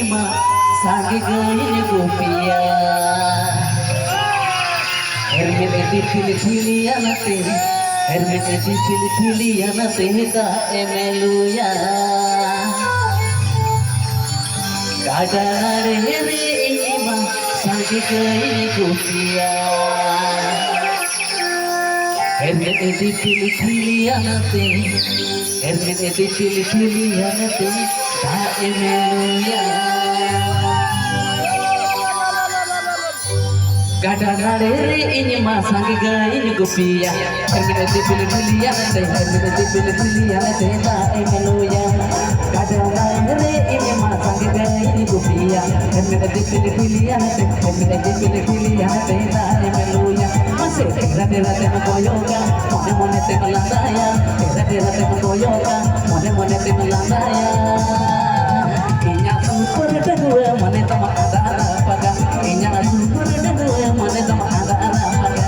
इमा सांगे गई गोपिया hermene di fili-filianate hermene di fili-filianate da emeluya kadare re ima sange kai gopiya hermene di fili-filianate hermene di fili-filianate da emeluya kadang-kadang ini masang gain gopiya hermene di fili-filianate hermene di fili-filianate da emeluya kadang-kadang ini masang gain gopiya hermene di fili-filianate hermene di fili-filianate da emeluya masih rate-rate menggoyoka mone-mone te melandaya rate-rate menggoyoka mone-mone te melandaya inya super kedua mone tama ada pada inya super kedua mone tama ada pada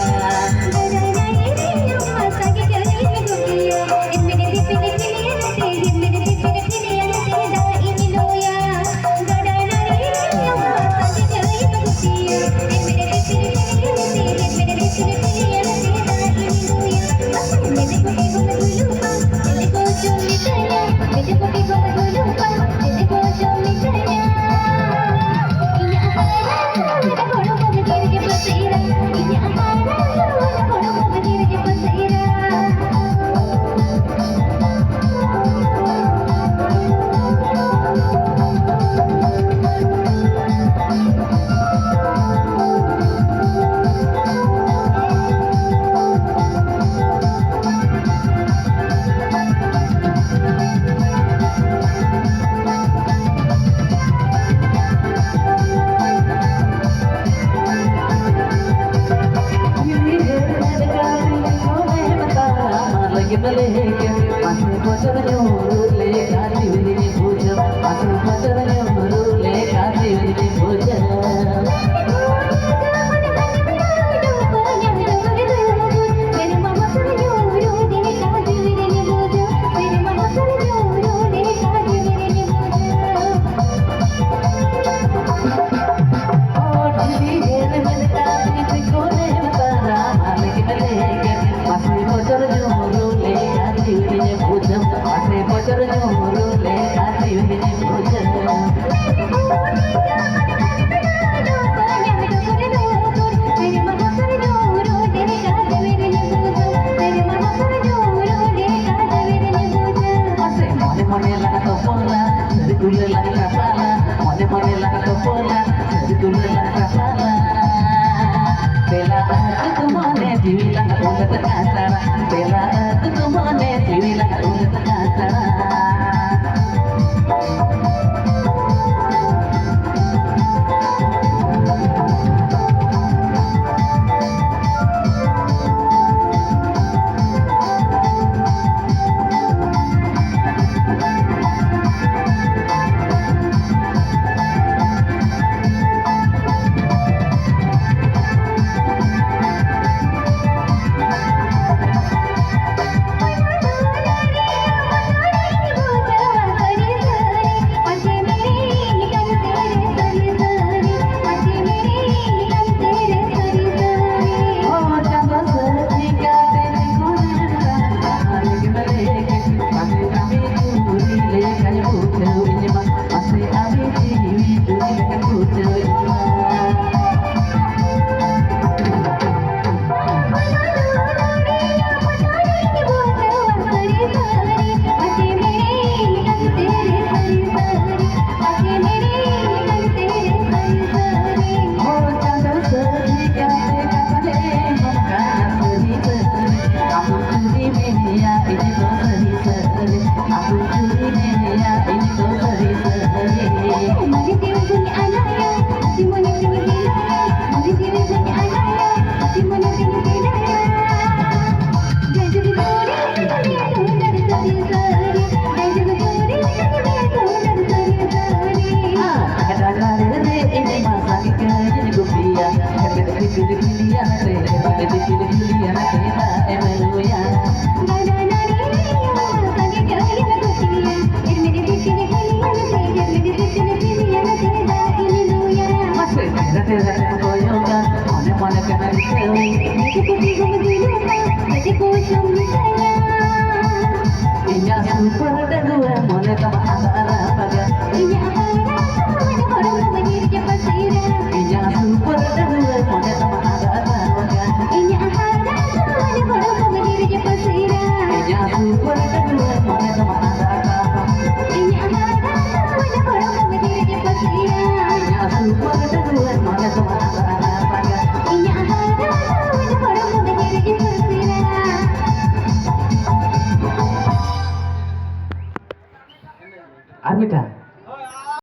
Inya super dua, mana kamu ada baga.